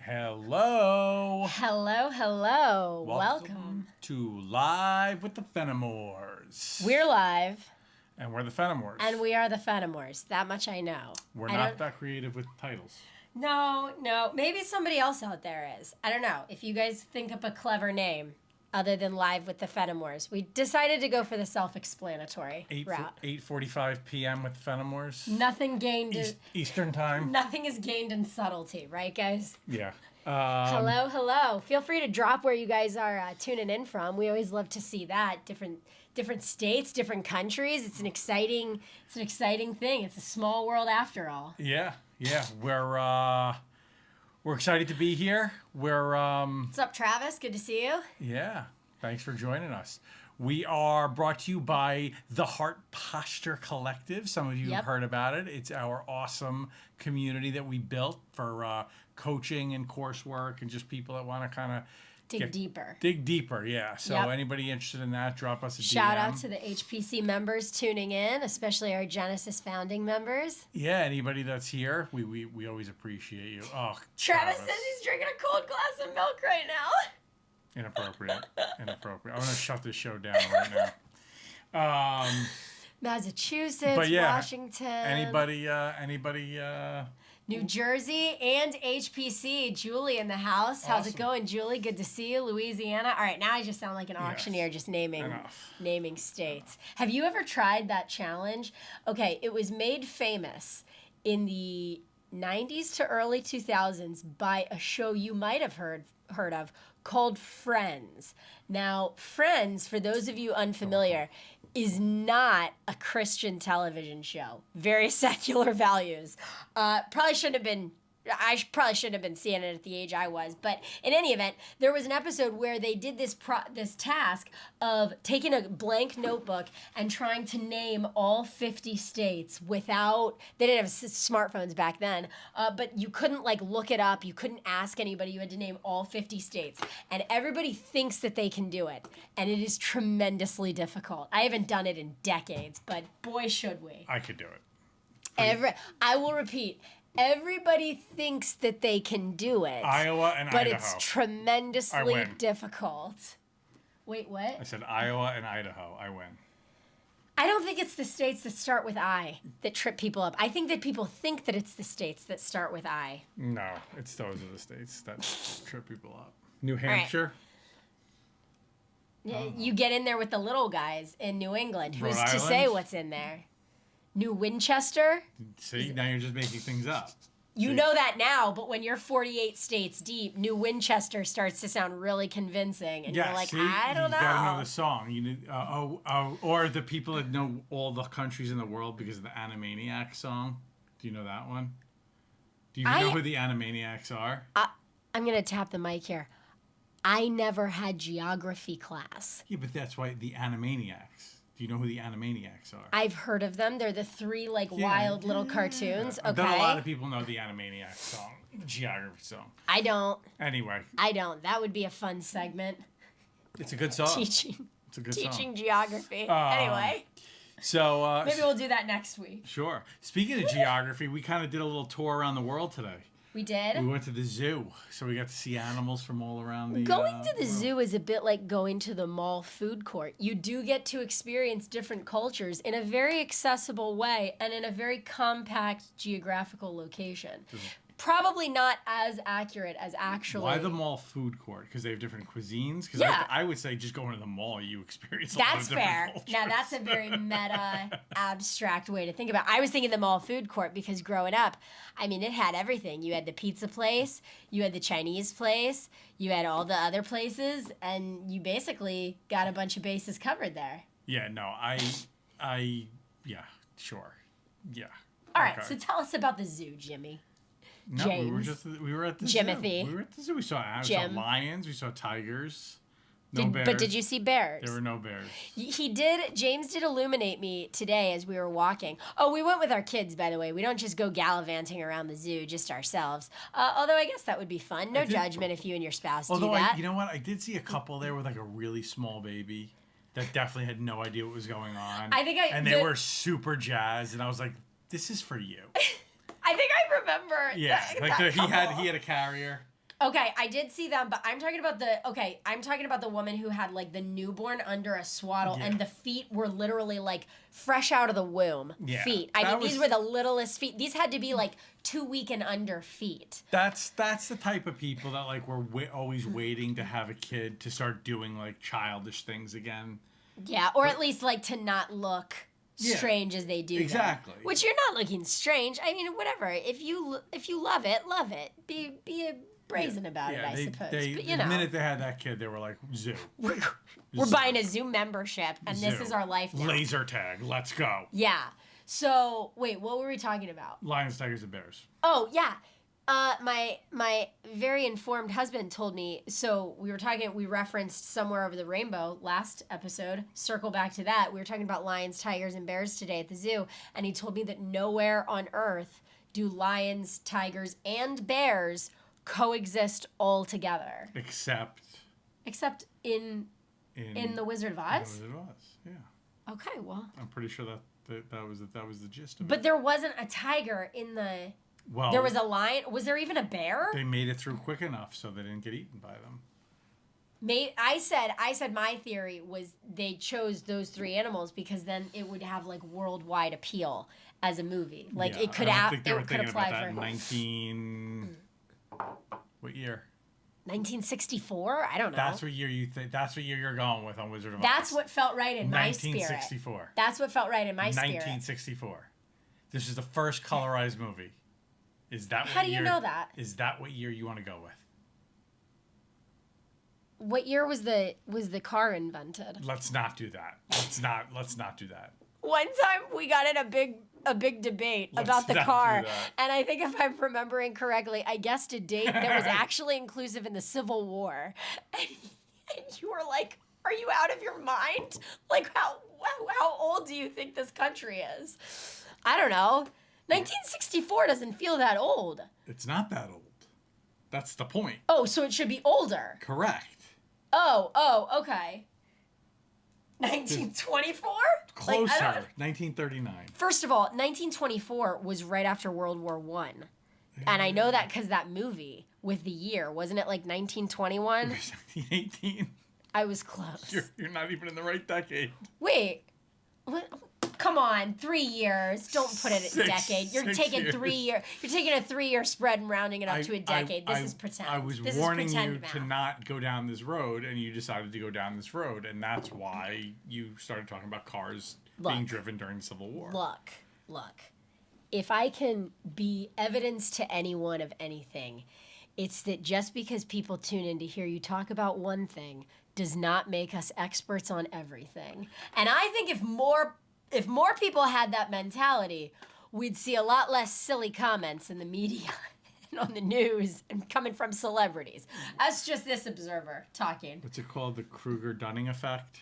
Hello. Hello. Welcome to Live with the Fenimores. We're live. And we're the Fenimores. And we are the Fenimores. That much I know. We're not that creative with titles. No. Maybe somebody else out there is. I don't know. If you guys think up a clever name other than Live with the Fenimores. We decided to go for the self-explanatory route. 8:45 p.m. with the Fenimores. Nothing gained... Eastern time. Nothing is gained in subtlety, right, guys? Yeah. Hello. Feel free to drop where you guys are tuning in from. We always love to see that. Different states, different countries. It's an exciting thing. It's a small world after all. Yeah. We're excited to be here. What's up, Travis? Good to see you. Yeah. Thanks for joining us. We are brought to you by the Heart Posture Collective. Some of you have heard about it. It's our awesome community that we built for coaching and coursework and just people that want to kind of Dig deeper, yeah. So anybody interested in that, drop us a DM. Shout out to the HPC members tuning in, especially our Genesis founding members. Yeah, anybody that's here, we always appreciate you. Oh, Travis says he's drinking a cold glass of milk right now. Inappropriate. I'm going to shut this show down right now. Massachusetts, Washington. Anybody New Jersey and HPC. Julie in the house. Awesome. How's it going, Julie? Good to see you. Louisiana. All right, now I just sound like an auctioneer just naming states. Have you ever tried that challenge? Okay, it was made famous in the 90s to early 2000s by a show you might have heard of called Friends. Now, Friends, for those of you unfamiliar, is not a Christian television show. Very secular values. I probably shouldn't have been seeing it at the age I was. But in any event, there was an episode where they did this task of taking a blank notebook and trying to name all 50 states without... They didn't have smartphones back then, but you couldn't look it up. You couldn't ask anybody. You had to name all 50 states. And everybody thinks that they can do it. And it is tremendously difficult. I haven't done it in decades, but boy, should we. I could do it. I will repeat. Everybody thinks that they can do it. Iowa and but Idaho. But it's tremendously difficult. Wait, what? I said Iowa and Idaho. I win. I don't think it's the states that start with I that trip people up. I think that people think that it's the states that start with I. No, it's those are the states that trip people up. New Hampshire. Right. You get in there with the little guys in New England. Who's to say what's in there? New Winchester? See, now you're just making things up. You know that now, but when you're 48 states deep, New Winchester starts to sound really convincing, and you're like, I don't know. You gotta know the song. You need, or the people that know all the countries in the world because of the Animaniacs song. Do you know that one? Do you know who the Animaniacs are? I'm gonna tap the mic here. I never had geography class. Yeah, but that's why the Animaniacs. Do you know who the Animaniacs are? I've heard of them. They're the three wild little cartoons. Okay. A lot of people know the Animaniacs song, the geography song. I don't. Anyway. I don't. That would be a fun segment. It's a good song. Teaching geography. Anyway. So maybe we'll do that next week. Sure. Speaking of geography, we kind of did a little tour around the world today. We did? We went to the zoo, so we got to see animals from all around the Going to the zoo is a bit like going to the mall food court. You do get to experience different cultures in a very accessible way and in a very compact geographical location. Probably not as accurate as actually... Why the mall food court? Because they have different cuisines? Because I would say just going to the mall, you experience a lot of different cultures. Now, that's a very meta, abstract way to think about it. I was thinking the mall food court because growing up, it had everything. You had the pizza place, you had the Chinese place, you had all the other places, and you basically got a bunch of bases covered there. Yeah, no, sure. Yeah. All right, so tell us about the zoo, Jimmy. No, James. we were at the Jimothy. zoo. We were at the zoo. We saw lions. We saw tigers. Bears. But did you see bears? There were no bears. James did illuminate me today as we were walking. Oh, we went with our kids, by the way. We don't just go gallivanting around the zoo just ourselves. Although I guess that would be fun. No judgment if you and your spouse do that. You know what? I did see a couple there with a really small baby that definitely had no idea what was going on. They were super jazzed, and I was like, this is for you. I think I remember. Yeah, he had a carrier. Okay, I did see them, but I'm talking about the woman who had like the newborn under a swaddle, and the feet were literally like fresh out of the womb feet. I mean, these were the littlest feet. These had to be like 2 week and under feet. That's the type of people that like were always waiting to have a kid to start doing like childish things again. Yeah, or at least like to not look strange as they do. Exactly. Them, which you're not looking strange. I mean, whatever. If you love it, love it. Be a brazen about it, I suppose. But, the minute they had that kid, they were like, zoo. We're buying a zoo membership, and this is our life now. Laser tag, let's go. Yeah. So, wait, what were we talking about? Lions, tigers, and bears. Oh, yeah. My very informed husband told me, so we referenced Somewhere Over the Rainbow last episode. Circle back to that. We were talking about lions, tigers, and bears today at the zoo, and he told me that nowhere on earth do lions, tigers, and bears coexist all together. Except in The Wizard of Oz? In The Wizard of Oz, yeah. Okay, well. I'm pretty sure that was the gist of it. But there wasn't a tiger in the... Well, there was a lion. Was there even a bear? They made it through quick enough so they didn't get eaten by them. I said my theory was they chose those 3 animals because then it would have like worldwide appeal as a movie. Like it could apply for 19. What year? 1964? I don't know. That's what year you think. That's what year you're going with on Wizard of Oz. That's what felt right in my spirit. 1964. That's what felt right in my spirit. 1964. This is the first colorized movie. Is that How do you know that? Is that what year you want to go with? What year was the car invented? Let's not do that. Let's not do that. One time we got in a big debate about the car, and I think if I'm remembering correctly, I guessed a date that was actually inclusive in the Civil War, and you were like, "Are you out of your mind? Like how old do you think this country is?" I don't know. 1964 doesn't feel that old. It's not that old. That's the point. Oh, so it should be older. Correct. Oh, okay. 1924? Closer. 1939. First of all, 1924 was right after World War I. And I know that because that movie with the year, wasn't it like 1921? It was 1918. I was close. You're not even in the right decade. Wait. What? Come on, 3 years. Don't put it at decade. You're taking 3 years. You're taking a 3-year spread and rounding it up to a decade. This is pretend. I was warning you to not go down this road, and you decided to go down this road, and that's why you started talking about cars being driven during the Civil War. Look. If I can be evidence to anyone of anything, it's that just because people tune in to hear you talk about one thing does not make us experts on everything. And I think if more people had that mentality, we'd see a lot less silly comments in the media and on the news and coming from celebrities. That's just this observer talking. What's it called? The Kruger-Dunning effect?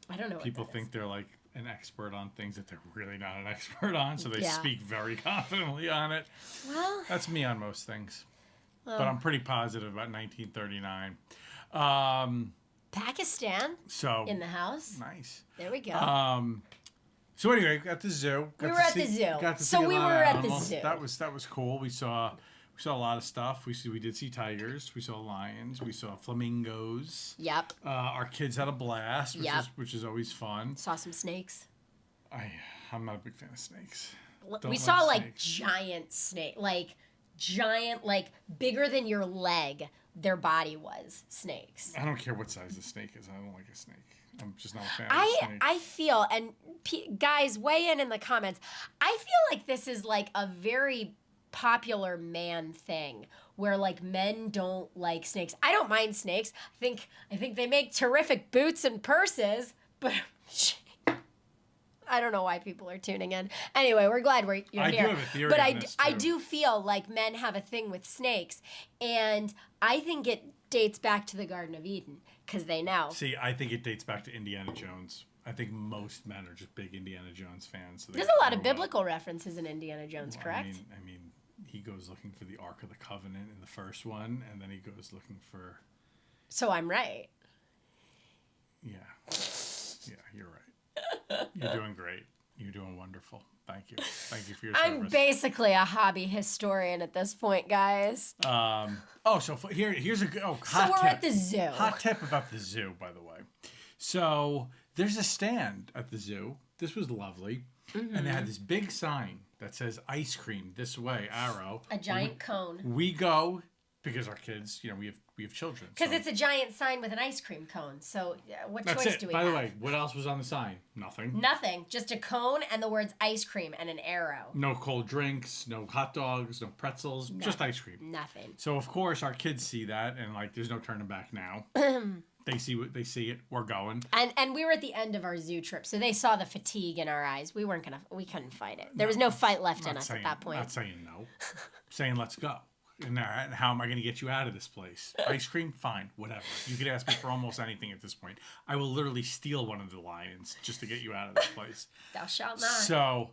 I don't know what People think they're like an expert on things that they're really not an expert on, so they speak very confidently on it. Well, that's me on most things. But I'm pretty positive about 1939. Pakistan in the house. Nice. There we go. So anyway, at the zoo. We were at the zoo. That was cool. We saw a lot of stuff. We did see tigers. We saw lions. We saw flamingos. Yep. Our kids had a blast, which is always fun. Saw some snakes. I'm not a big fan of snakes. We saw like giant snake, like bigger than your leg. Their body was snakes. I don't care what size the snake is. I don't like a snake. I'm just not a fan of snakes. I feel, and guys, weigh in the comments. I feel like this is like a very popular man thing where like men don't like snakes. I don't mind snakes. I think they make terrific boots and purses, but I don't know why people are tuning in. Anyway, we're glad you're here. I do have a theory but on this, I do feel like men have a thing with snakes, and I think it dates back to the Garden of Eden because they know. See, I think it dates back to Indiana Jones. I think most men are just big Indiana Jones fans. So there's a lot of biblical references in Indiana Jones, correct? I mean, he goes looking for the Ark of the Covenant in the first one, and then he goes looking for... So I'm right. Yeah, you're right. You're doing great. You're doing wonderful. Thank you. Thank you for your I'm service. basically a hobby historian at this point, guys. Here's a hot tip. So we're at the zoo. Hot tip about the zoo, by the way. So there's a stand at the zoo. This was lovely. Mm-hmm. And they had this big sign that says ice cream this way, arrow. A giant cone. We go because our kids, we have children. Because it's a giant sign with an ice cream cone. So what That's choice it. do we By have? the way, what else was on the sign? Nothing. Nothing. Just a cone and the words ice cream and an arrow. No cold drinks, no hot dogs, no pretzels, just ice cream. Nothing. So of course our kids see that and there's no turning back now. They see it. We're going. And we were at the end of our zoo trip, so they saw the fatigue in our eyes. We couldn't fight it. There was no fight left in us at that point. Not saying no. Saying let's go. And how am I going to get you out of this place? Ice cream? Fine. Whatever. You could ask me for almost anything at this point. I will literally steal one of the lions just to get you out of this place. Thou shalt not. So,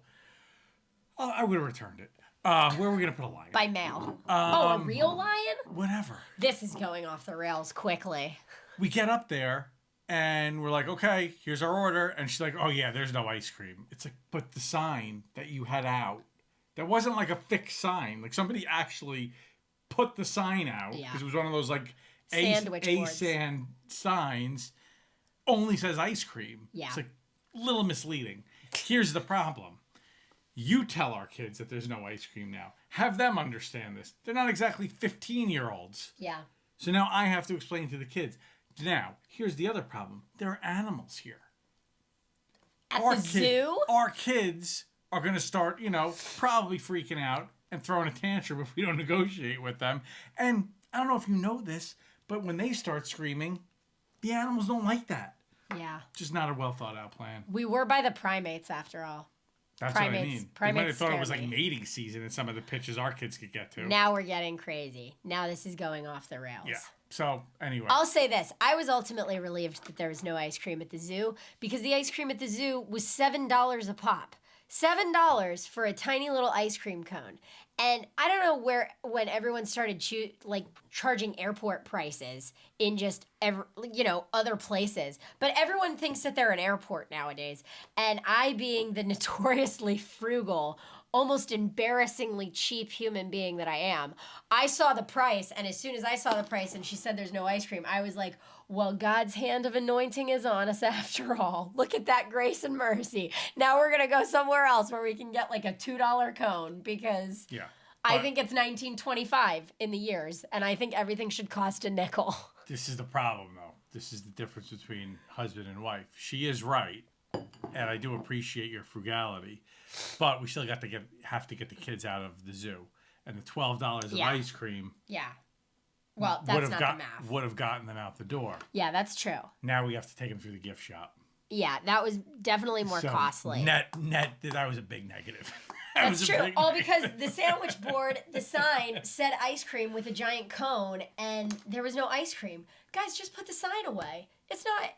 I would have returned it. Where are we going to put a lion? By mail. A real lion? Whatever. This is going off the rails quickly. We get up there, and we're like, okay, here's our order. And she's like, oh, yeah, there's no ice cream. It's like, but the sign that you had out, that wasn't like a fixed sign. Like, somebody actually put the sign out, because it was one of those, sandwich boards. sand signs, only says ice cream. Yeah. It's like a little misleading. Here's the problem. You tell our kids that there's no ice cream now. Have them understand this. They're not exactly 15-year-olds. Yeah. So now I have to explain to the kids. Now, here's the other problem. There are animals here. At the zoo? Our kids are going to start, probably freaking out and throwing a tantrum if we don't negotiate with them. And I don't know if you know this, but when they start screaming, the animals don't like that. Yeah. Just not a well thought out plan. We were by the primates after all. That's what I mean. They might have thought it was scare me. mating season and some of the pitches our kids could get to. Now we're getting crazy. Now this is going off the rails. Yeah. So, anyway. I'll say this. I was ultimately relieved that there was no ice cream at the zoo because the ice cream at the zoo was $7 a pop. $7 for a tiny little ice cream cone. And I don't know when everyone started charging airport prices in just other places, but everyone thinks that they're an airport nowadays. And I, being the notoriously frugal, almost embarrassingly cheap human being that I am, I saw the price, and as soon as I saw the price and she said there's no ice cream, I was like, well, God's hand of anointing is on us after all. Look at that grace and mercy. Now we're going to go somewhere else where we can get like a $2 cone because I think it's 1925 in the years, and I think everything should cost a nickel. This is the problem, though. This is the difference between husband and wife. She is right, and I do appreciate your frugality, but we still have to get the kids out of the zoo. And the $12 of ice cream well, that's not the math. Would have gotten them out the door. Yeah, that's true. Now we have to take them through the gift shop. Yeah, that was definitely more costly. Net, that was a big negative. That's true. All because the sandwich board, the sign said ice cream with a giant cone, and there was no ice cream. Guys, just put the sign away. It's not,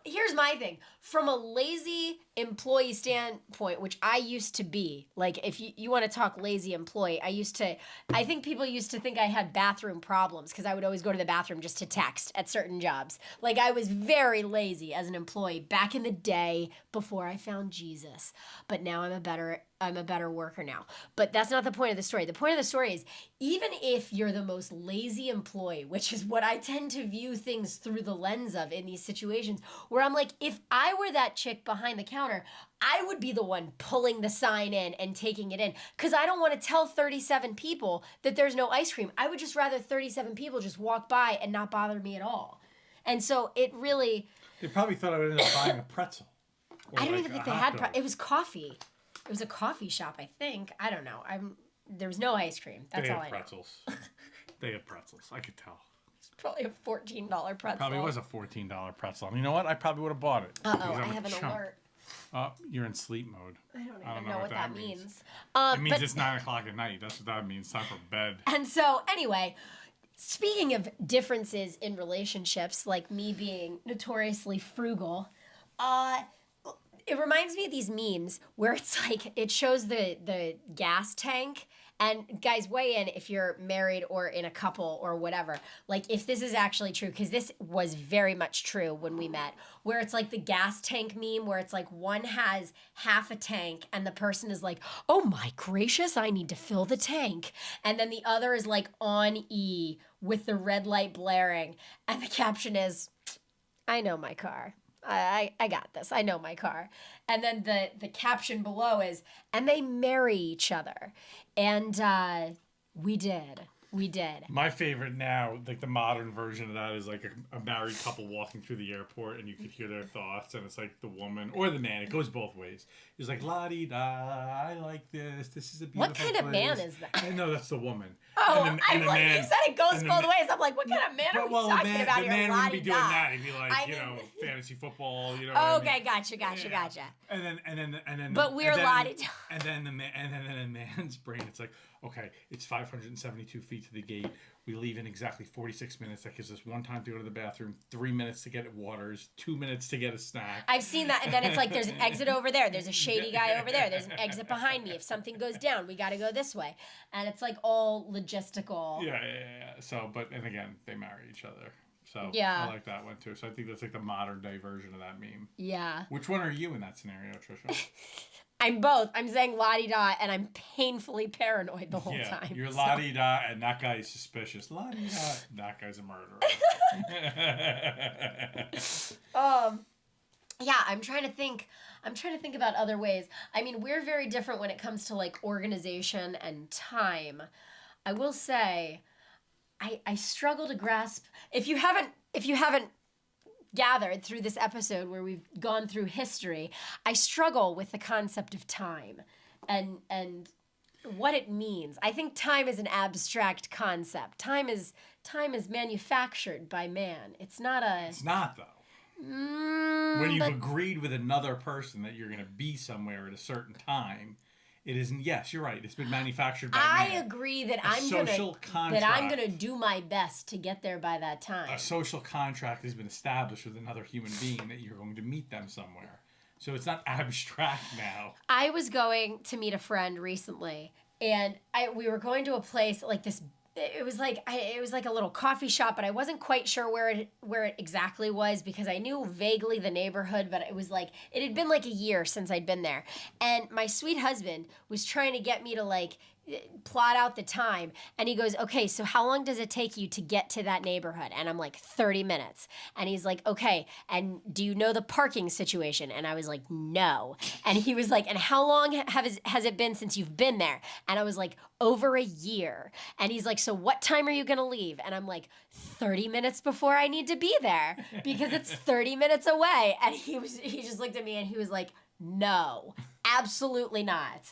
here's my thing. From a lazy employee standpoint, which I used to be, like if you want to talk lazy employee, I think people used to think I had bathroom problems because I would always go to the bathroom just to text at certain jobs. Like I was very lazy as an employee back in the day before I found Jesus. But now I'm a better worker now. But that's not the point of the story. The point of the story is even if you're the most lazy employee, which is what I tend to view things through the lens of in these situations, where I'm like, if I were that chick behind the counter, I would be the one pulling the sign in and taking it in because I don't want to tell 37 people that there's no ice cream. I would just rather 37 people just walk by and not bother me at all. And so it really... They probably thought I would end up buying a pretzel. I don't even think they had... It was coffee. It was a coffee shop, I think. I don't know. There was no ice cream. That's all I know. They had pretzels. I could tell. It's probably a $14 pretzel. Probably was a $14 pretzel. And you know what? I probably would have bought it. Uh-oh, I have an alert. You're in sleep mode. I don't even know what that means. It means it's 9 o'clock at night. That's what that means. Time for bed. And so, anyway, speaking of differences in relationships, like me being notoriously frugal, it reminds me of these memes where it's like it shows the gas tank And guys, weigh in if you're married or in a couple or whatever. Like, if this is actually true, because this was very much true when we met, where it's like the gas tank meme, where it's like one has half a tank and the person is like, oh my gracious, I need to fill the tank. And then the other is like on E with the red light blaring. And the caption is, I know my car. I got this. I know my car. And then the caption below is, and they marry each other. And we did. We did. My favorite now, like the modern version of that, is like a married couple walking through the airport, and you could hear their thoughts, and it's like the woman or the man. It goes both ways. It's like la-di-da, I like this. This is a beautiful What kind of man is that? No, that's the woman. Oh, I'm like, you said it goes both ways. I'm like, what kind of man are we talking about here? The man wouldn't be doing that. He'd be like, fantasy football. You know. What I mean? Gotcha. And then. But we're la-di-da. And then the man's brain, it's like, okay, it's 572 feet to the gate. We leave in exactly 46 minutes. That gives us one time to go to the bathroom, 3 minutes to get waters, 2 minutes to get a snack. I've seen that. And then it's like, there's an exit over there. There's a shady guy over there. There's an exit behind me. If something goes down, we got to go this way. And it's like all logistical. Yeah. So, and again, they marry each other. So yeah. I like that one too. So I think that's like the modern day version of that meme. Yeah. Which one are you in that scenario, Trisha? I'm both. I'm saying la-di-da, and I'm painfully paranoid the whole time. You're la-di-da, and that guy is suspicious. La-di-da, that guy's a murderer. Yeah, I'm trying to think about other ways. I mean, we're very different when it comes to like organization and time. I will say, I struggle to grasp. If you haven't gathered through this episode where we've gone through history, I struggle with the concept of time and what it means. I think time is an abstract concept. Time is manufactured by man. It's not though. When you've agreed with another person that you're going to be somewhere at a certain time, it isn't. Yes, you're right. It's been manufactured by man. I agree that I'm gonna do my best to get there by that time. A social contract has been established with another human being that you're going to meet them somewhere. So it's not abstract now. I was going to meet a friend recently, and we were going to a place like this. It was like a little coffee shop, but I wasn't quite sure where it exactly was because I knew vaguely the neighborhood, but it had been like a year since I'd been there. And my sweet husband was trying to get me to like plot out the time, and he goes, okay, so how long does it take you to get to that neighborhood? And I'm like, 30 minutes. And he's like, okay, and do you know the parking situation? And I was like, no. And he was like, and how long has it been since you've been there? And I was like, over a year. And he's like, so what time are you gonna leave? And I'm like, 30 minutes before I need to be there because it's 30 minutes away. And he just looked at me and he was like, no, absolutely not.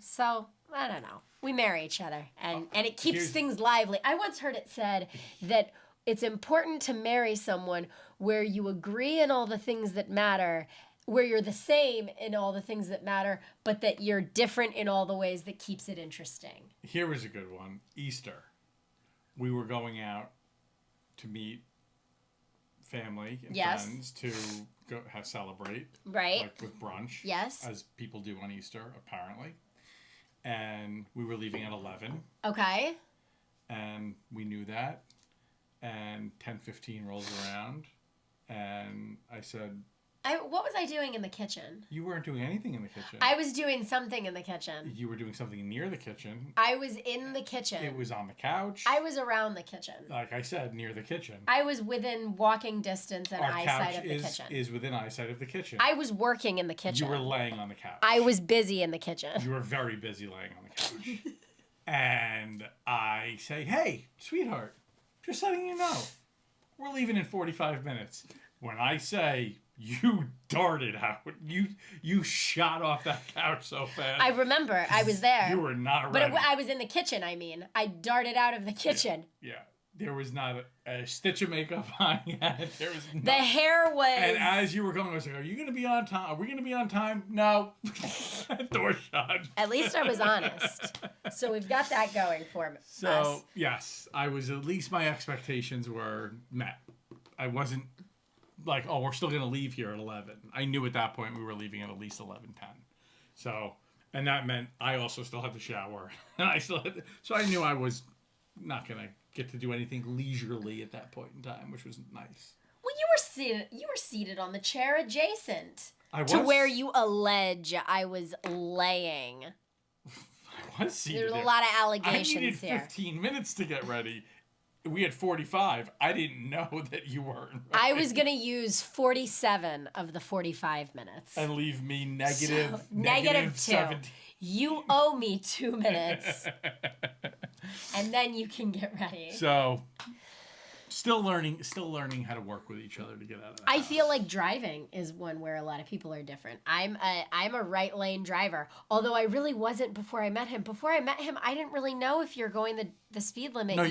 So I don't know. We marry each other, and it keeps things lively. I once heard it said that it's important to marry someone where you agree in all the things that matter, where you're the same in all the things that matter, but that you're different in all the ways that keeps it interesting. Here was a good one. Easter. We were going out to meet family and friends to go celebrate. Right. Like with brunch. Yes. As people do on Easter, apparently. And we were leaving at 11. Okay. And we knew that. And 10:15 rolls around. And I said, What was I doing in the kitchen? You weren't doing anything in the kitchen. I was doing something in the kitchen. You were doing something near the kitchen. I was in the kitchen. It was on the couch. I was around the kitchen. Like I said, near the kitchen. I was within walking distance and eyesight of the kitchen. Is within eyesight of the kitchen. I was working in the kitchen. You were laying on the couch. I was busy in the kitchen. You were very busy laying on the couch. And I say, hey, sweetheart, just letting you know, we're leaving in 45 minutes. When I say... You darted out. You shot off that couch so fast. I remember. I was there. You were not ready. But I was in the kitchen, I mean. I darted out of the kitchen. Yeah. There was not a stitch of makeup on yet. There was the hair was... And as you were going, I was like, are you going to be on time? Are we going to be on time? No. Door shut. At least I was honest. So we've got that going for us. So, yes. I was... At least my expectations were met. I wasn't... Like, oh, we're still going to leave here at 11. I knew at that point we were leaving at least 11:10. So, And that meant I also still had to shower. And I still had to, so I knew I was not going to get to do anything leisurely at that point in time, which was nice. Well, you were seated on the chair adjacent I was? to where you allege I was laying. I was seated There's there. a lot of allegations I needed here. 15 minutes to get ready. We had 45. I didn't know that you weren't ready. I was going to use 47 of the 45 minutes. And leave me negative 2. 17. You owe me 2 minutes. And then you can get ready. So, still learning how to work with each other to get out of that. I feel like driving is one where a lot of people are different. I'm a right lane driver, although I really wasn't before I met him. Before I met him, I didn't really know if you're going the speed limit. No, no.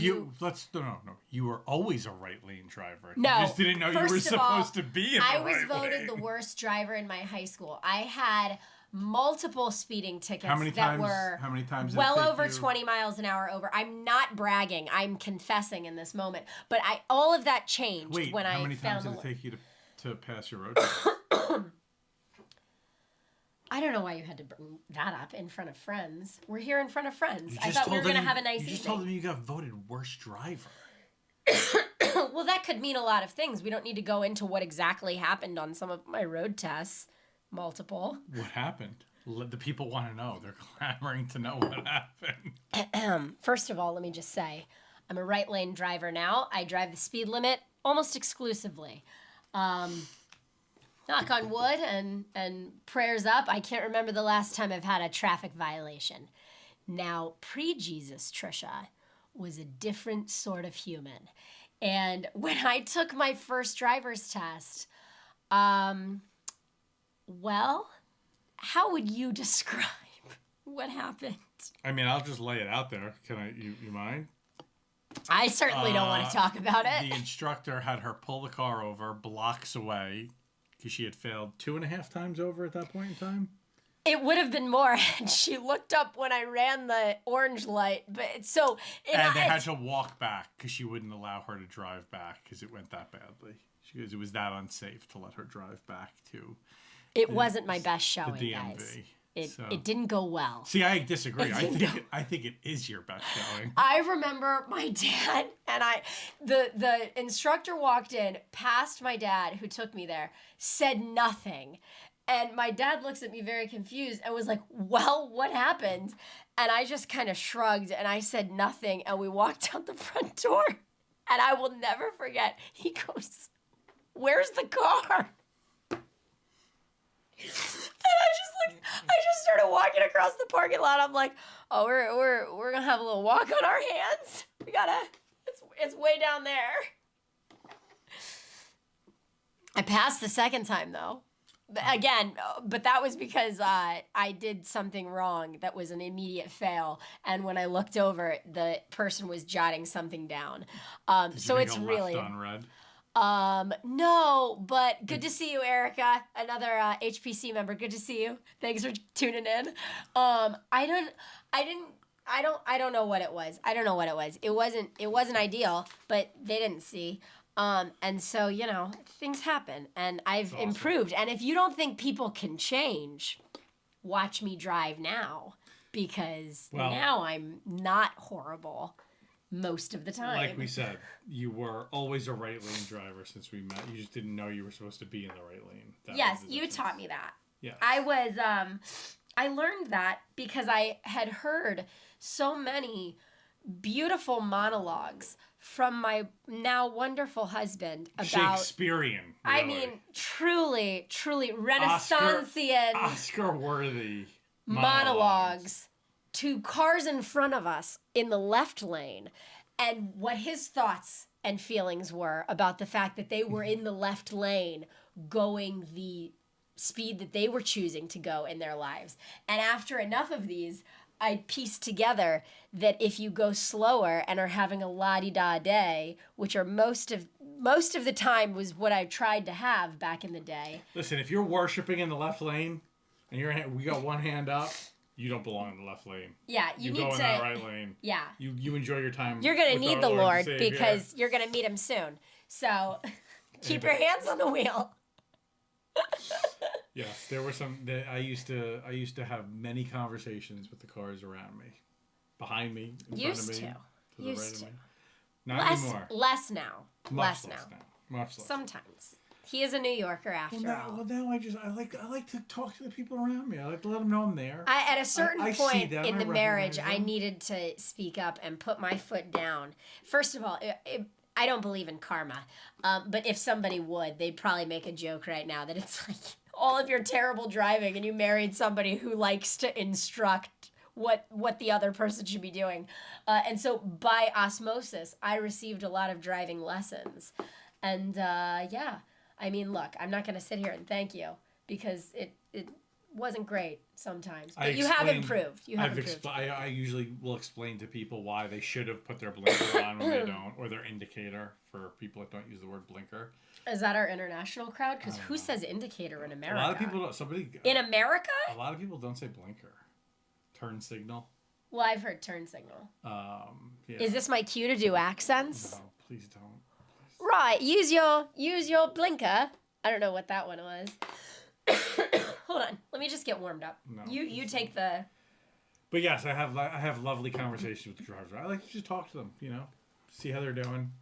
You were always a right lane driver. No, you just didn't know you were supposed to be in the right lane. I was voted the worst driver in my high school. I had multiple speeding tickets how many times well over 20 miles an hour over. I'm not bragging. I'm confessing in this moment. But all of that changed when I found how many times did it take you to pass your road test? I don't know why you had to bring that up in front of friends. We're here in front of friends. I thought we were going to have a nice evening. You just told them you got voted worst driver. Well, that could mean a lot of things. We don't need to go into what exactly happened on some of my road tests. Multiple. What happened? The people want to know. They're clamoring to know what happened. First of all, let me just say, I'm a right lane driver now. I drive the speed limit almost exclusively. Knock on wood and prayers up. I can't remember the last time I've had a traffic violation. Now, pre-Jesus Trisha was a different sort of human. And when I took my first driver's test, well, how would you describe what happened? I mean, I'll just lay it out there. Can you mind? I certainly don't want to talk about it. The instructor had her pull the car over blocks away because she had failed 2.5 times over at that point in time. It would have been more had she looked up when I ran the orange light. But they had to walk back because she wouldn't allow her to drive back because it went that badly. Because it was that unsafe to let her drive back to. It wasn't my best showing, the DMV. Guys. It didn't go well. See, I disagree. I think it is your best showing. I remember my dad and the instructor walked in past my dad who took me there, said nothing. And my dad looks at me very confused and was like, well, what happened? And I just kind of shrugged and I said nothing. And we walked out the front door. And I will never forget. He goes, where's the car? And I just started walking across the parking lot. I'm like, oh, we're gonna have a little walk on our hands. It's way down there. I passed the second time though. Again, but that was because I did something wrong that was an immediate fail. And when I looked over, the person was jotting something down. So it's really left on red? No, but good to see you, Erica. Another HPC member. Good to see you. Thanks for tuning in. I don't know what it was. I don't know what it was. It wasn't ideal, but they didn't see. And so, things happen and I've improved. And if you don't think people can change, watch me drive now because now I'm not horrible. Most of the time. Like we said, you were always a right lane driver since we met. You just didn't know you were supposed to be in the right lane. Yes, you taught me that. Yeah. I learned that because I had heard so many beautiful monologues from my now wonderful husband about Shakespearean. Really. I mean, truly Renaissancean Oscar-worthy monologues to cars in front of us in the left lane and what his thoughts and feelings were about the fact that they were in the left lane going the speed that they were choosing to go in their lives. And after enough of these, I pieced together that if you go slower and are having a la-di-da day, which are most of the time was what I tried to have back in the day. Listen, if you're worshiping in the left lane and we got one hand up, you don't belong in the left lane. Yeah, you need go to in the right lane. Yeah. You enjoy your time. You're going to need the Lord because you're going to meet him soon. So keep your hands on the wheel. Yes, there were some that I used to have many conversations with the cars around me, behind me, in front of me, to the right of me. Not anymore. Less now. Much less now. Much less. Sometimes. He is a New Yorker after all. Well, now I like to talk to the people around me. I like to let them know I'm there. At a certain point in the marriage, I needed to speak up and put my foot down. First of all, I don't believe in karma, but if somebody would, they'd probably make a joke right now that it's like all of your terrible driving and you married somebody who likes to instruct what the other person should be doing. And so by osmosis, I received a lot of driving lessons. And yeah, I mean, look, I'm not going to sit here and thank you because it wasn't great sometimes. But you have improved. I usually will explain to people why they should have put their blinker on when they don't, or their indicator for people that don't use the word blinker. Is that our international crowd? Because who says indicator in America? A lot of people don't. In America? A lot of people don't say blinker. Turn signal. Well, I've heard turn signal. Yeah. Is this my cue to do accents? No, please don't. Please. Right, use your blinker. I don't know what that one was. Hold on, let me just get warmed up. No, you take the. But yes, I have lovely conversations with the drivers. I like to just talk to them, see how they're doing,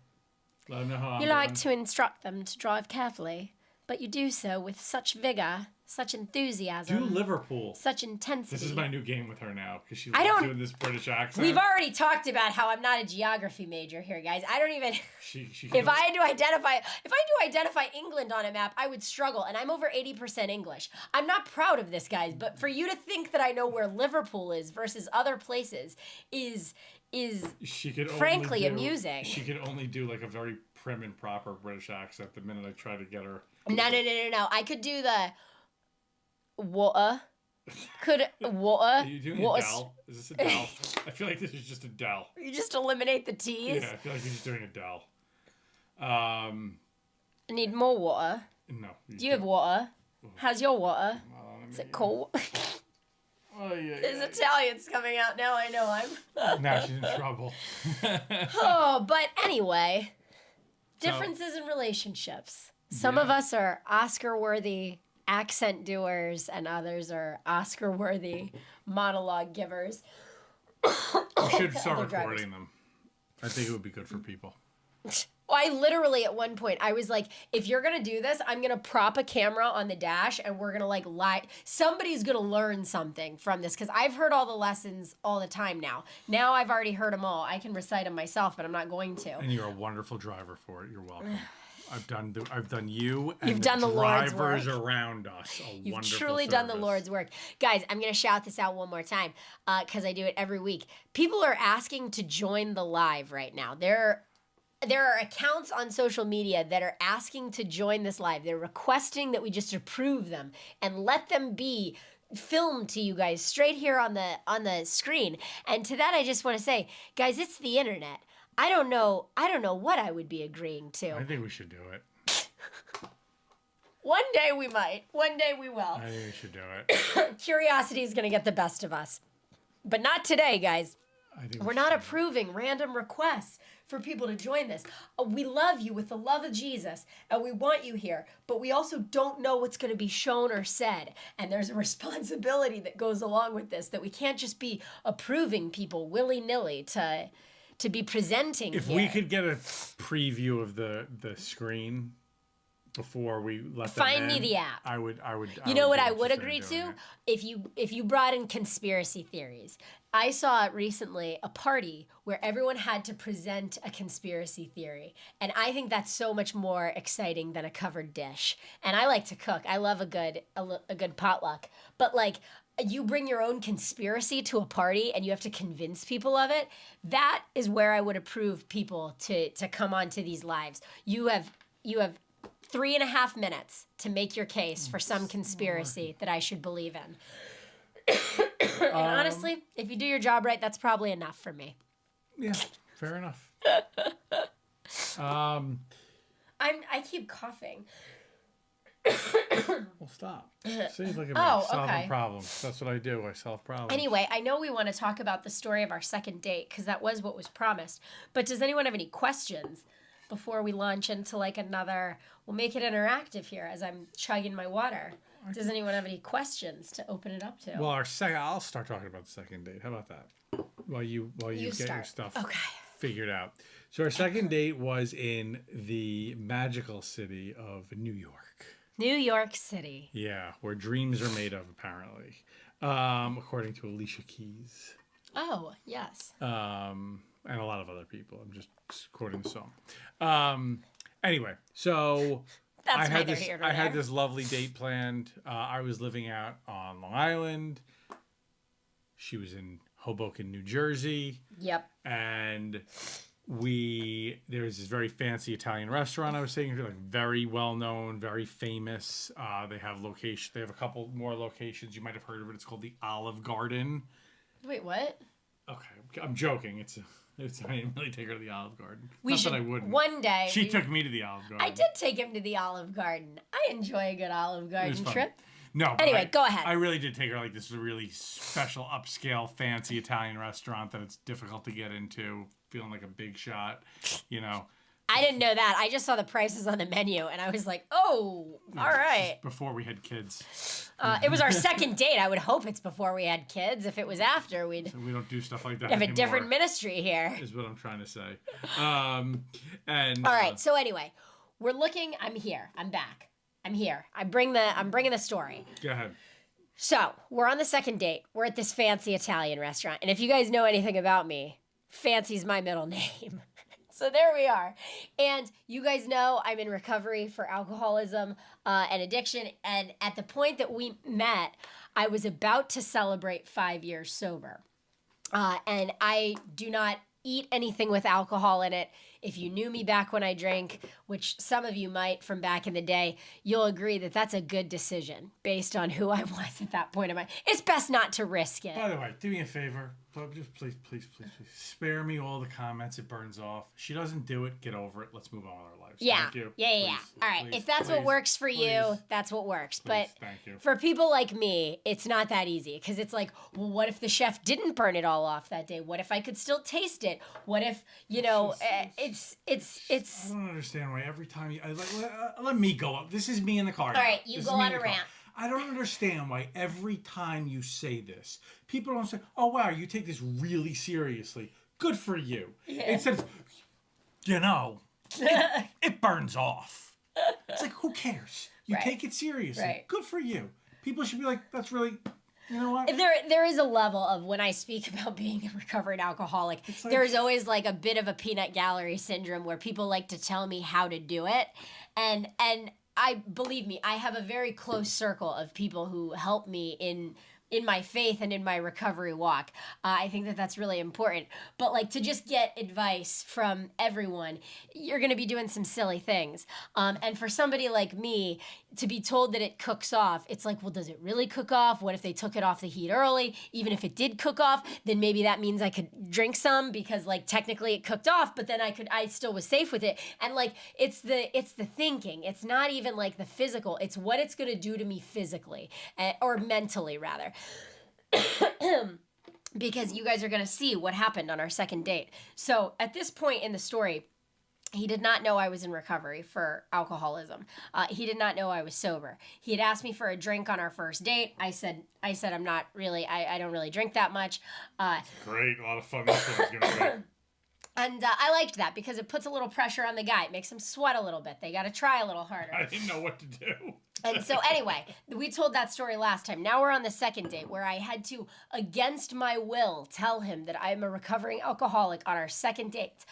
let them know how I'm doing. You like to instruct them to drive carefully, but you do so with such vigor, such enthusiasm. Do Liverpool. Such intensity. This is my new game with her now because she's doing this British accent. We've already talked about how I'm not a geography major here, guys. I don't even. If I had to identify England on a map, I would struggle, and I'm over 80% English. I'm not proud of this, guys, but for you to think that I know where Liverpool is versus other places is frankly amusing. She could only do like a very prim and proper British accent the minute I try to get her. No. I could do the water. Water. Are you doing a Dell? Is this a Dell? I feel like this is just a Dell. You just eliminate the T's? Yeah, I feel like you're just doing a Dell. I need more water. No. Do you have water? How's your water? Is it cold? There's Italians coming out now. I know I'm. Now she's in trouble. But anyway, differences in relationships. Some of us are Oscar-worthy accent doers, and others are Oscar-worthy monologue givers. We should start recording them. I think it would be good for people. I literally, at one point, I was like, if you're going to do this, I'm going to prop a camera on the dash and we're going to lie. Somebody's going to learn something from this because I've heard all the lessons all the time now. Now I've already heard them all. I can recite them myself, but I'm not going to. And you're a wonderful driver for it. You're welcome. I've done you and You've done the Lord's drivers work. Around us. You've truly done the Lord's work. Guys, I'm going to shout this out one more time because I do it every week. People are asking to join the live right now. There are accounts on social media that are asking to join this live. They're requesting that we just approve them and let them be filmed to you guys straight here on the screen. And to that, I just want to say, guys, it's the internet. I don't know what I would be agreeing to. I think we should do it. One day we might. One day we will. I think we should do it. Curiosity is going to get the best of us. But not today, guys. We're not approving random requests for people to join this. We love you with the love of Jesus, and we want you here, but we also don't know what's going to be shown or said, and there's a responsibility that goes along with this, that we can't just be approving people willy-nilly to be presenting If here. we could get a preview of the screen before we let them Find me the app. I would. You know what I would agree to? If you brought in conspiracy theories. I saw recently a party where everyone had to present a conspiracy theory. And I think that's so much more exciting than a covered dish. And I like to cook. I love a good potluck. But you bring your own conspiracy to a party and you have to convince people of it. That is where I would approve people to come onto these lives. You have 3.5 minutes to make your case for some conspiracy that I should believe in. And honestly, if you do your job right, that's probably enough for me. Yeah, fair enough. I keep coughing. Well, stop. Seems like I'm solving problems. That's what I do. I solve problems. Anyway, I know we want to talk about the story of our second date because that was what was promised. But does anyone have any questions before we launch into another? We'll make it interactive here as I'm chugging my water. Does anyone have any questions to open it up to? Well, I'll start talking about the second date. How about that? While you get your stuff figured out. So our second date was in the magical city of New York. New York City. Yeah, where dreams are made of, apparently, according to Alicia Keys. Oh, yes. And a lot of other people. I'm just quoting the song. Anyway, so I had this lovely date planned. I was living out on Long Island. She was in Hoboken, New Jersey. Yep. And there was this very fancy Italian restaurant I was staying at, like very well known, very famous. They have a couple more locations. You might have heard of it. It's called the Olive Garden. Wait, what? Okay, I'm joking. I didn't really take her to the Olive Garden. That I wouldn't. One day. She took me to the Olive Garden. I did take him to the Olive Garden. I enjoy a good Olive Garden trip. No. Anyway, go ahead. I really did take her. Like, this is a really special, upscale, fancy Italian restaurant that it's difficult to get into. Feeling like a big shot, I didn't know that. I just saw the prices on the menu, and I was like, "Oh, all right." Before we had kids. It was our second date. I would hope it's before we had kids. If it was after, So we don't do stuff like that have anymore, a different ministry here. Is what I'm trying to say. And all right. So anyway, we're looking. I'm here. I'm back. I'm here. I'm bringing the story. Go ahead. So we're on the second date. We're at this fancy Italian restaurant, and if you guys know anything about me, fancy's my middle name. So there we are. And you guys know I'm in recovery for alcoholism and addiction. And at the point that we met, I was about to celebrate 5 years sober. And I do not eat anything with alcohol in it. If you knew me back when I drank, which some of you might from back in the day, you'll agree that that's a good decision based on who I was at that point in my... It's best not to risk it. By the way, do me a favor. Just please, spare me all the comments. It burns off. She doesn't do it. Get over it. Let's move on with our lives. Yeah. Thank you. Yeah. All right. If that's what works for you, that's what works. But thank you. For people like me, it's not that easy because it's like, well, what if the chef didn't burn it all off that day? What if I could still taste it? What if, it's. I don't understand why every time let me go up. This is me in the car. All right. You go on a rant. I don't understand why every time you say this, people don't say, oh, wow, you take this really seriously. Good for you. Yeah. Instead of, it burns off. It's like, who cares? You take it seriously. Right. Good for you. People should be like, that's really, you know what? There is a level of when I speak about being a recovered alcoholic, there's always like a bit of a peanut gallery syndrome where people like to tell me how to do it. And believe me, I have a very close circle of people who help me in my faith and in my recovery walk. I think that that's really important. But like to just get advice from everyone, you're going to be doing some silly things. And for somebody like me to be told that it cooks off, it's like, well, does it really cook off? What if they took it off the heat early? Even if it did cook off, then maybe that means I could drink some because like technically it cooked off, but then I still was safe with it. And like, it's the thinking. It's not even like the physical. It's what it's going to do to me physically or mentally rather. Because you guys are going to see what happened on our second date. So at this point in the story, he did not know I was in recovery for alcoholism. He did not know I was sober. He had asked me for a drink on our first date. I said I'm not really, I don't really drink that much. Great, a lot of fun this one's going to be. And I liked that because it puts a little pressure on the guy. It makes him sweat a little bit. They got to try a little harder. I didn't know what to do. And so anyway, we told that story last time. Now we're on the second date where I had to, against my will, tell him that I'm a recovering alcoholic on our second date.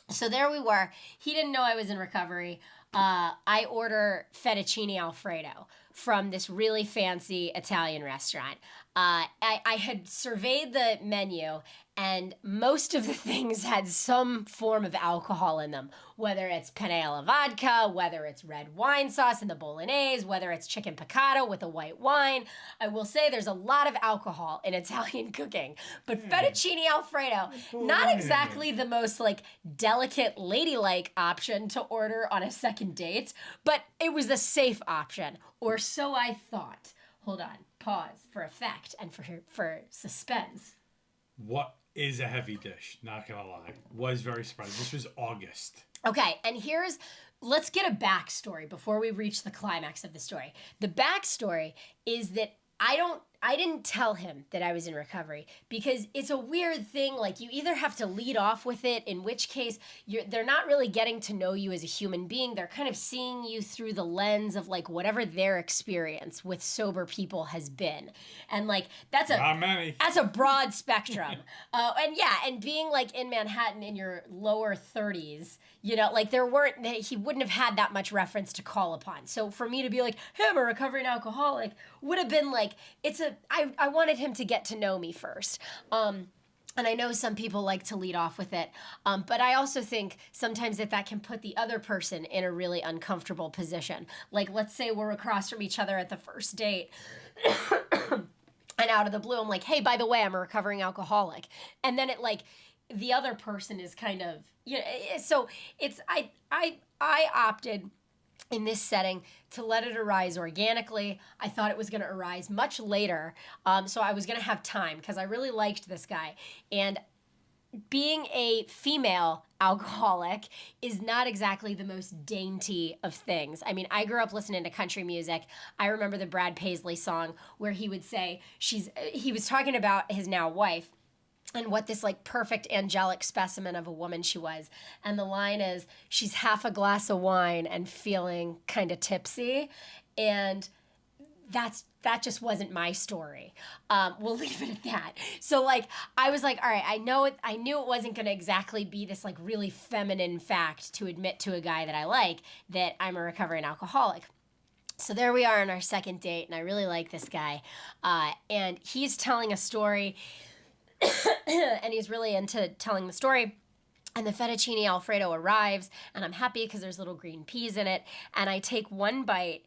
So there we were. He didn't know I was in recovery. I order fettuccine Alfredo from this really fancy Italian restaurant. I had surveyed the menu, and most of the things had some form of alcohol in them, whether it's penne alla vodka, whether it's red wine sauce in the bolognese, whether it's chicken piccata with a white wine. I will say there's a lot of alcohol in Italian cooking, but fettuccine Alfredo, not exactly the most like delicate ladylike option to order on a second date, but it was a safe option, or so I thought. Hold on, pause for effect and for suspense. What is a heavy dish? Not gonna lie, was very surprised. This was August. Okay, and here's let's get a backstory before we reach the climax of the story. The backstory is that I didn't tell him that I was in recovery because it's a weird thing. Like, you either have to lead off with it, in which case they're not really getting to know you as a human being. They're kind of seeing you through the lens of like whatever their experience with sober people has been. And like, that's a broad spectrum. And being like in Manhattan in your lower 30s, you know, like he wouldn't have had that much reference to call upon. So for me to be like, hey, I'm a recovering alcoholic would have been like, I wanted him to get to know me first. And I know some people like to lead off with it. But I also think sometimes that can put the other person in a really uncomfortable position. Like, let's say we're across from each other at the first date. And out of the blue, I'm like, hey, by the way, I'm a recovering alcoholic. And then the other person is kind of, you know, so I opted in this setting to let it arise organically. I thought it was going to arise much later. So I was going to have time because I really liked this guy. And being a female alcoholic is not exactly the most dainty of things. I mean, I grew up listening to country music. I remember the Brad Paisley song where he would say he was talking about his now wife and what this like perfect angelic specimen of a woman she was. And the line is, she's half a glass of wine and feeling kind of tipsy. And that just wasn't my story. We'll leave it at that. So like, I was like, all right, I knew it wasn't going to exactly be this like really feminine fact to admit to a guy that I like that I'm a recovering alcoholic. So there we are on our second date, and I really like this guy. And he's telling a story, and he's really into telling the story. And the fettuccine Alfredo arrives, and I'm happy because there's little green peas in it. And I take one bite,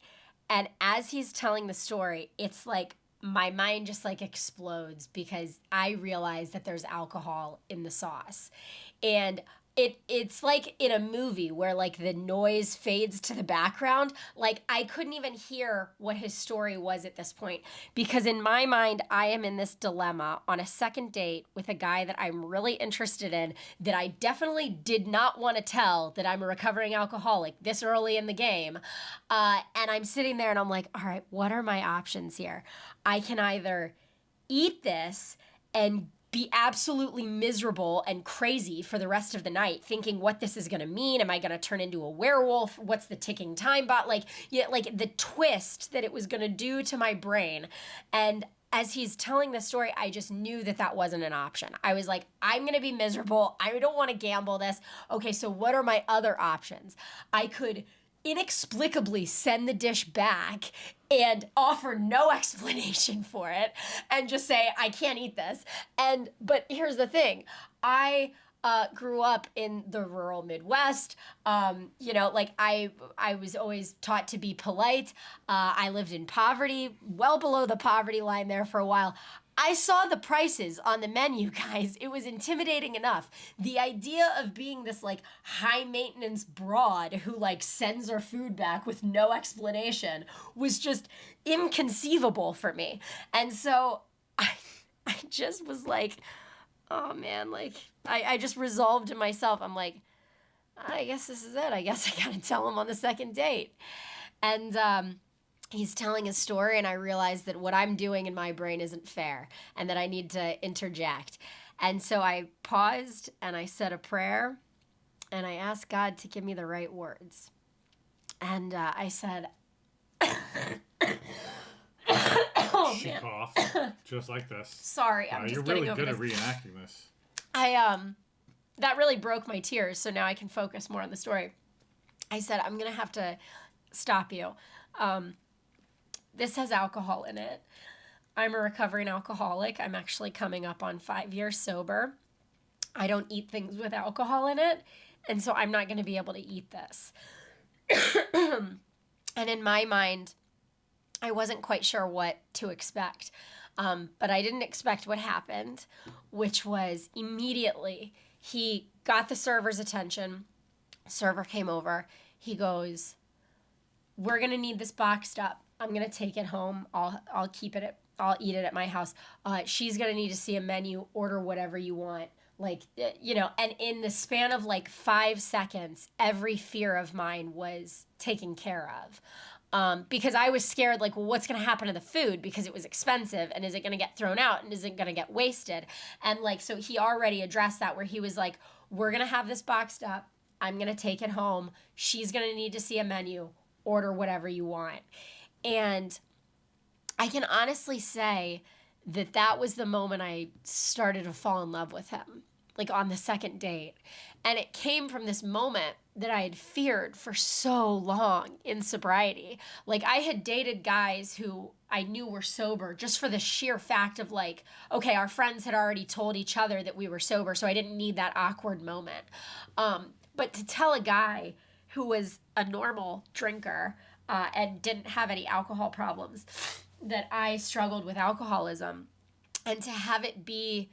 and as he's telling the story, it's like my mind just like explodes because I realize that there's alcohol in the sauce. And it's like in a movie where like the noise fades to the background. Like, I couldn't even hear what his story was at this point because in my mind, I am in this dilemma on a second date with a guy that I'm really interested in that I definitely did not want to tell that I'm a recovering alcoholic this early in the game. And I'm sitting there and I'm like, all right, what are my options here? I can either eat this and be absolutely miserable and crazy for the rest of the night, thinking what this is going to mean. Am I going to turn into a werewolf? What's the ticking time bomb? Like the twist that it was going to do to my brain. And as he's telling the story, I just knew that wasn't an option. I was like, I'm going to be miserable. I don't want to gamble this. Okay, so what are my other options? I could inexplicably send the dish back and offer no explanation for it and just say, I can't eat this. But here's the thing. I grew up in the rural Midwest. I was always taught to be polite. I lived in poverty, well below the poverty line there for a while. I saw the prices on the menu, guys. It was intimidating enough. The idea of being this like high maintenance broad who like sends her food back with no explanation was just inconceivable for me. And so I just was like, oh man, like I just resolved to myself. I'm like, I guess this is it. I guess I gotta tell him on the second date. And he's telling a story, and I realized that what I'm doing in my brain isn't fair and that I need to interject. And so I paused and I said a prayer and I asked God to give me the right words. And I said, oh, she coughed just like this. Sorry, I'm just getting over this. You're really good at reenacting this. That really broke my tears, so now I can focus more on the story. I said, I'm going to have to stop you. This has alcohol in it. I'm a recovering alcoholic. I'm actually coming up on 5 years sober. I don't eat things with alcohol in it, and so I'm not going to be able to eat this. And in my mind, I wasn't quite sure what to expect. But I didn't expect what happened, which was immediately he got the server's attention. Server came over. He goes, we're going to need this boxed up. I'm going to take it home. I'll keep it. I'll eat it at my house. She's going to need to see a menu. Order whatever you want. And in the span of like 5 seconds, every fear of mine was taken care of. Because I was scared, like, well, what's going to happen to the food because it was expensive, and is it going to get thrown out, and is it going to get wasted? And like, so he already addressed that, where he was like, we're going to have this boxed up. I'm going to take it home. She's going to need to see a menu. Order whatever you want. And I can honestly say that was the moment I started to fall in love with him, like on the second date. And it came from this moment that I had feared for so long in sobriety. Like, I had dated guys who I knew were sober just for the sheer fact of like, okay, our friends had already told each other that we were sober, so I didn't need that awkward moment. But to tell a guy who was a normal drinker and didn't have any alcohol problems that I struggled with alcoholism, and to have it be,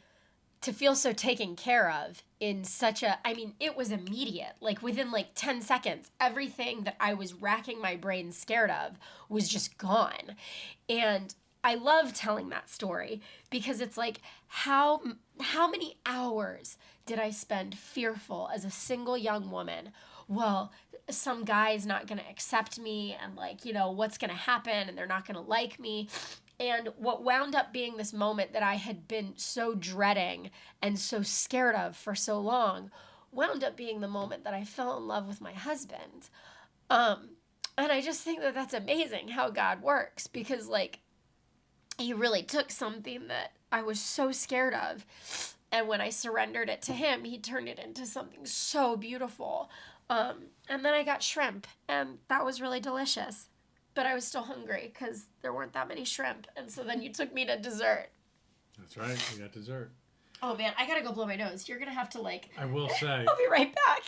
to feel so taken care of in such a, I mean, it was immediate. Like, within like 10 seconds, everything that I was racking my brain scared of was just gone. And I love telling that story because it's like, how many hours did I spend fearful as a single young woman? Well, some guy's not going to accept me, and like, what's going to happen, and they're not going to like me. And what wound up being this moment that I had been so dreading and so scared of for so long wound up being the moment that I fell in love with my husband. And I just think that that's amazing how God works, because like, he really took something that I was so scared of, and when I surrendered it to him, he turned it into something so beautiful. And then I got shrimp, and that was really delicious. But I was still hungry because there weren't that many shrimp. And so then you took me to dessert. That's right. We got dessert. Oh, man. I got to go blow my nose. You're going to have to, like... I will say... I'll be right back.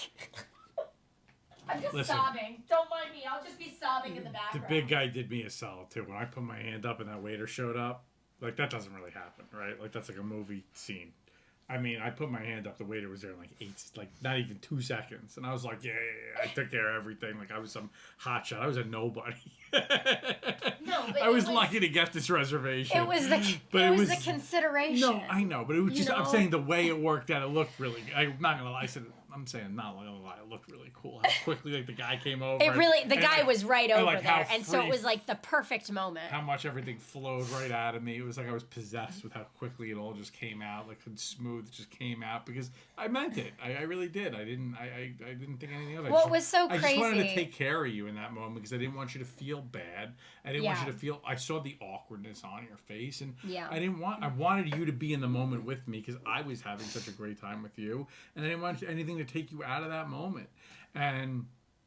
I'm just sobbing. Don't mind me. I'll just be sobbing in the background. The big guy did me a solid, too. When I put my hand up and that waiter showed up, like, that doesn't really happen, right? Like, that's like a movie scene. I mean, I put my hand up. The waiter was there in like not even 2 seconds. And I was like, yeah. I took care of everything. Like, I was some hotshot. I was a nobody. No, but I was lucky to get this reservation. It was the consideration. No, I know. But it was just, I'm saying the way it worked out, it looked really, I'm not going to lie. I'm saying not going to lie. It looked really cool. How quickly, like, the guy came over. The guy was right over like, there. And so it was like the perfect moment. How much everything flowed right out of me. It was like I was possessed with how quickly it all just came out. Like, smooth just came out because I meant it. I really did. I didn't think anything of it. What was so crazy? I crazy? just wanted to take care of you in that moment because I didn't want you to feel bad. I didn't want you to feel, I saw the awkwardness on your face, and I wanted you to be in the moment with me because I was having such a great time with you, and I didn't want anything to take you out of that moment. And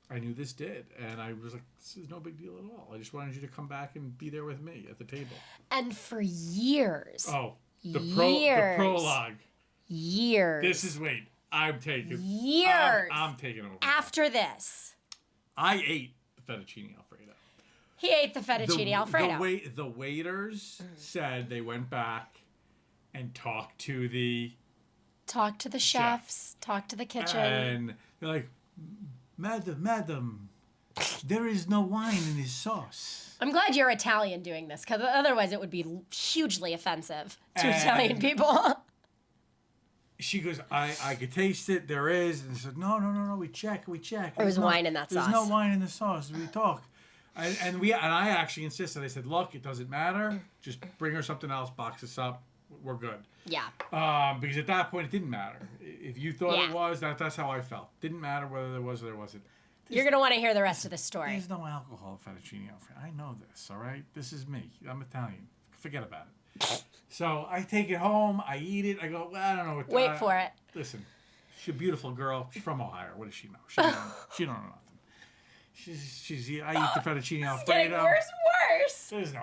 I knew this did, and I was like, this is no big deal at all. I just wanted you to come back and be there with me at the table. And for years. Oh, the prologue. Years. I'm taking. Years. I'm taking over. After this. I ate the fettuccine Alfredo. He ate the fettuccine Alfredo. The waiters said they went back and talked to the chefs, talked to the kitchen. And they're like, Madam, there is no wine in his sauce. I'm glad you're Italian doing this, because otherwise it would be hugely offensive to Italian people. She goes, I could taste it. There is. And she said, no. We check. There was wine in that sauce. There's no wine in the sauce. We talk. And I actually insisted. I said, look, it doesn't matter. Just bring her something else. Box us up. We're good. Yeah. Because at that point, it didn't matter. If you thought it was, that's how I felt. Didn't matter whether there was or there wasn't. You're going to want to hear the rest of the story. There's no alcohol fettuccine Alfredo. I know this, all right? This is me. I'm Italian. Forget about it. So I take it home. I eat it. I go, well, I don't know what. Wait for it. Listen, she's a beautiful girl. She's from Ohio. What does she know? She don't know nothing. I eat the fettuccine Alfredo. It's getting worse. There's no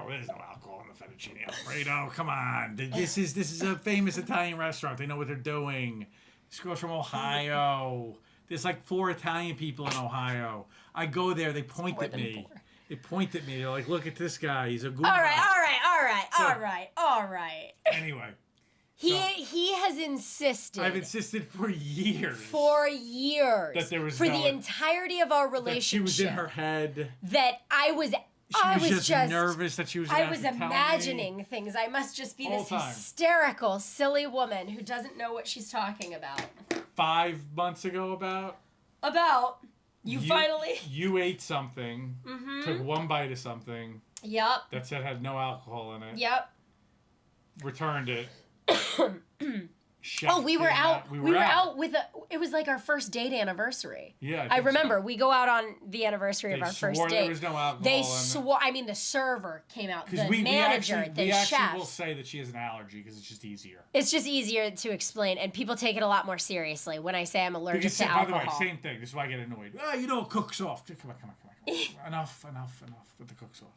alcohol in the fettuccine Alfredo. Come on. This is a famous Italian restaurant. They know what they're doing. This girl's from Ohio. There's like 4 Italian people in Ohio. I go there. They point at me. 4. They point at me. They're like, look at this guy. He's a good All right. Anyway. He has insisted. I've insisted for years. That there was the entirety of our relationship. That she was in her head. That I was She was just nervous that she was going to have to tell me. I was imagining things. I must just be this hysterical, silly woman who doesn't know what she's talking about. 5 months ago, you finally... You ate something, took one bite of something. Yep. That said had no alcohol in it. Yep. Returned it. We were out. We were out with it was like our first date anniversary. Yeah. I remember. We go out on the anniversary of our first date. There was no alcohol. They swore. I mean, the server came out. The manager, the chef. We actually will say that she has an allergy because it's just easier. It's just easier to explain, and people take it a lot more seriously when I say I'm allergic to alcohol. By the way, same thing. This is why I get annoyed. You know, cook soft. Come on. Enough with the cook soft.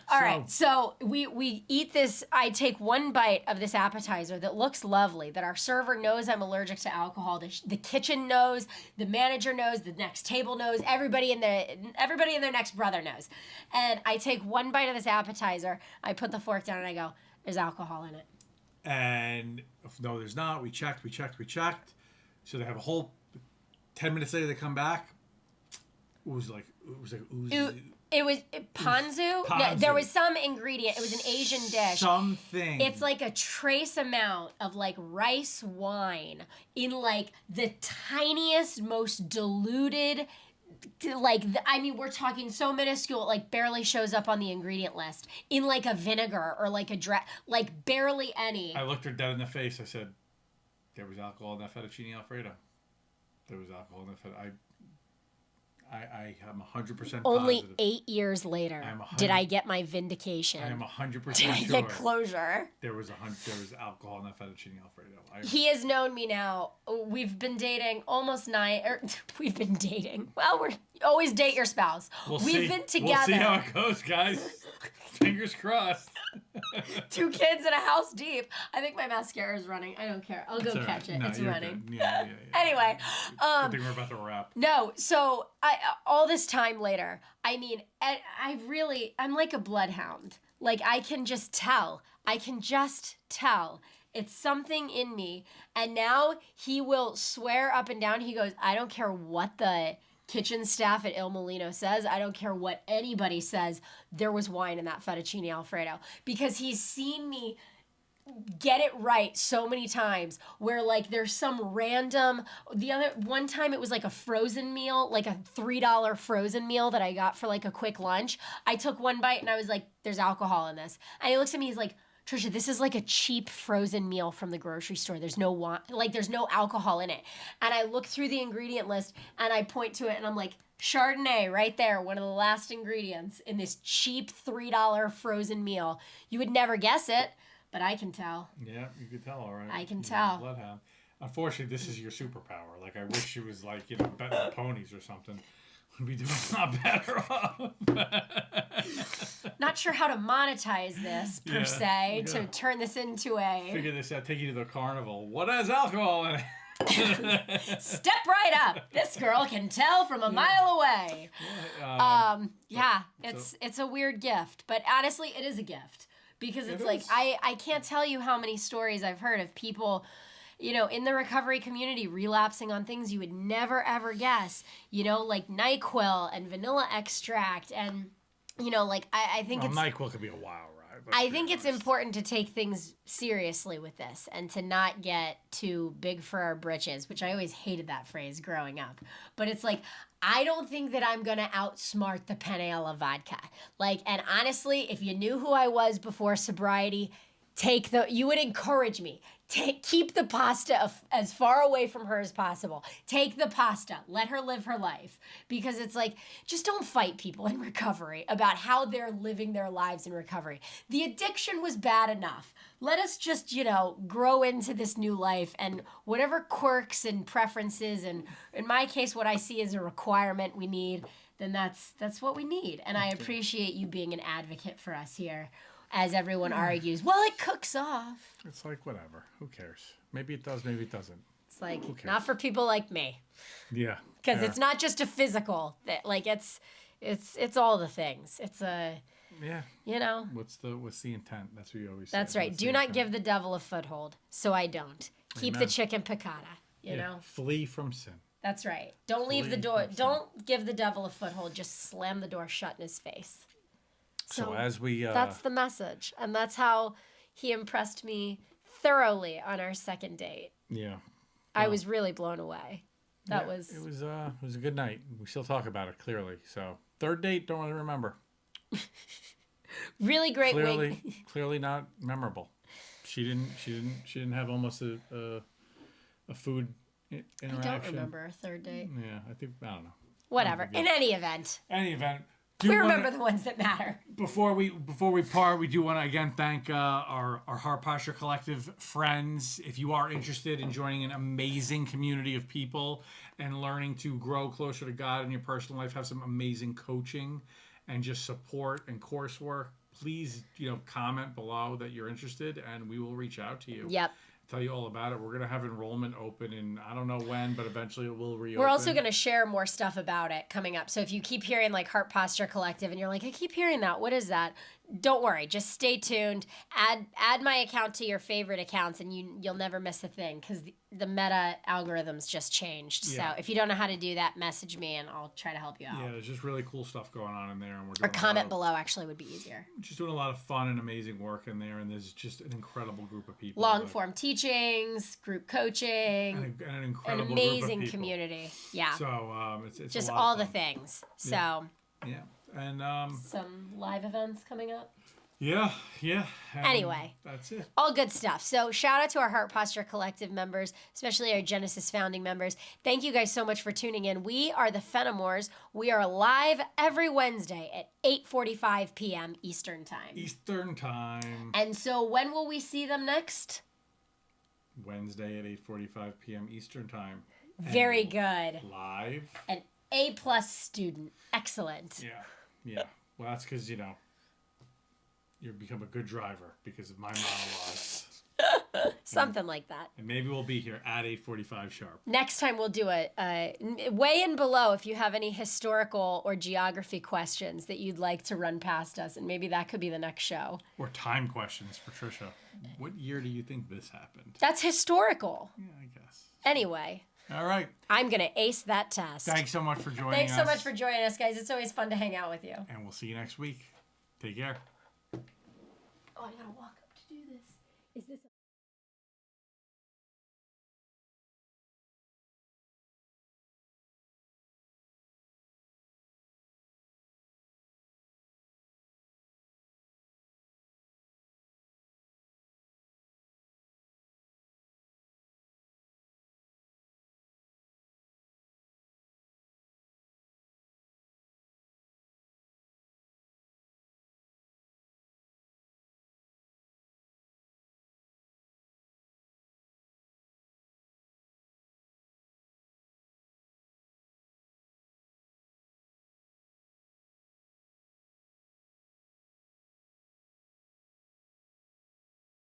All right, so we eat this. I take one bite of this appetizer that looks lovely, that our server knows I'm allergic to alcohol. The kitchen knows, the manager knows, the next table knows, everybody and their next brother knows. And I take one bite of this appetizer, I put the fork down, and I go, there's alcohol in it. And no, there's not. We checked. So they have a whole 10 minutes later. They come back. It was like oozy. It was ponzu. No, there was some ingredient. It was an Asian dish. Something. It's like a trace amount of like rice wine in like the tiniest, most diluted. We're talking so minuscule, like barely shows up on the ingredient list in like a vinegar or like like barely any. I looked her dead in the face. I said, "There was alcohol in that fettuccine Alfredo. There was alcohol in that fettuccine." I am 100% positive. Only 8 years later did I get my vindication. I am 100% sure. Did I get closure? There was alcohol in that fettuccine Alfredo. He has known me now. We've been dating almost 9. We've been dating. Well, we're always date your spouse. We've been together. We'll see how it goes, guys. Fingers crossed. 2 kids in a house deep. I think my mascara is running. I don't care. I'll go catch it. No, it's running. Yeah. Anyway. I think we're about to wrap. No, so all this time later, I mean, I'm like a bloodhound. Like, I can just tell. It's something in me. And now he will swear up and down. He goes, I don't care what the kitchen staff at Il Molino says. I don't care what anybody says. There was wine in that fettuccine Alfredo. Because he's seen me get it right so many times where like there's some random, one time it was like a frozen meal, like a $3 frozen meal that I got for like a quick lunch. I took one bite and I was like, there's alcohol in this. And he looks at me, he's like, Trisha, this is like a cheap frozen meal from the grocery store. There's no wine, like there's no alcohol in it. And I look through the ingredient list and I point to it and I'm like, Chardonnay right there, one of the last ingredients in this cheap $3 frozen meal. You would never guess it, but I can tell. Yeah, you could tell, all right. I can tell. Bloodhound. Unfortunately, this is your superpower. Like, I wish it was like, betting on ponies or something. We'd be doing a lot better off. Not sure how to monetize this, per se, to turn this into a... Figure this out, take you to the carnival. What has alcohol in it? Step right up. This girl can tell from a mile away. It's a weird gift. But honestly, it is a gift. Because it's like, I can't tell you how many stories I've heard of people, in the recovery community relapsing on things you would never, ever guess. Like NyQuil and vanilla extract. And, I think NyQuil could be a wild ride. I think it's important to take things seriously with this and to not get too big for our britches, which I always hated that phrase growing up. But it's like, I don't think that I'm going to outsmart the penne alla vodka. And honestly, if you knew who I was before sobriety, you would encourage me. Keep the pasta as far away from her as possible. Take the pasta. Let her live her life. Because it's like, just don't fight people in recovery about how they're living their lives in recovery. The addiction was bad enough. Let us just, grow into this new life and whatever quirks and preferences, and in my case, what I see as a requirement we need, then that's what we need. And I appreciate you being an advocate for us here. As everyone argues, well, it cooks off. It's like, whatever. Who cares? Maybe it does, maybe it doesn't. It's like, not for people like me. Yeah. Because it's not just a physical. It's all the things. It's a... Yeah. What's the intent? That's what you always say. That's right. Do not give the devil a foothold. So I don't. Keep the chicken piccata, you know? Flee from sin. That's right. Don't leave the door. Don't give the devil a foothold. Just slam the door shut in his face. So as we... that's the message. And that's how he impressed me thoroughly on our second date. Yeah. I was really blown away. It was a good night. We still talk about it clearly. So third date, don't really remember. Really great Clearly not memorable. She didn't have almost a food interaction. I don't remember a third date. Yeah, I don't know. Whatever. In any event. We remember the ones that matter. Before we part, we do want to again thank our Heart Posture Collective friends. If you are interested in joining an amazing community of people and learning to grow closer to God in your personal life, have some amazing coaching and just support and coursework, please comment below that you're interested, and we will reach out to you. Yep. Tell you all about it. We're going to have enrollment open in, I don't know when, but eventually it will reopen. We're also going to share more stuff about it coming up. So if you keep hearing like Heart Posture Collective and you're like, I keep hearing that, what is that? Don't worry. Just stay tuned. Add my account to your favorite accounts and you'll never miss a thing because the meta algorithms just changed. Yeah. So if you don't know how to do that, message me and I'll try to help you out. Yeah, there's just really cool stuff going on in there. And we're doing or comment below actually would be easier. Just doing a lot of fun and amazing work in there. And there's just an incredible group of people. Long form teachings, group coaching. And an incredible amazing group of people. community. Yeah. So it's just a lot all of the fun. things. So. Yeah. And some live events coming up. Yeah. Anyway, that's it. All good stuff. So shout out to our Heart Posture Collective members, especially our Genesis founding members. Thank you guys so much for tuning in. We are the Fenimores. We are live every Wednesday at 8:45 p.m. Eastern Time. And so when will we see them next? Wednesday at 8:45 p.m. Eastern Time. Very good. Live. An A+ student. Excellent. Yeah. Well, that's because, you've become a good driver because of my monologues. Something like that. And maybe we'll be here at 8:45 sharp. Next time we'll do weigh in below if you have any historical or geography questions that you'd like to run past us, and maybe that could be the next show. Or time questions for Trisha. What year do you think this happened? That's historical. Yeah, I guess. Anyway. All right. I'm going to ace that test. Thanks so much for joining us. Thanks so much for joining us, guys. It's always fun to hang out with you. And we'll see you next week. Take care. Oh, I gotta walk up to do this. Is this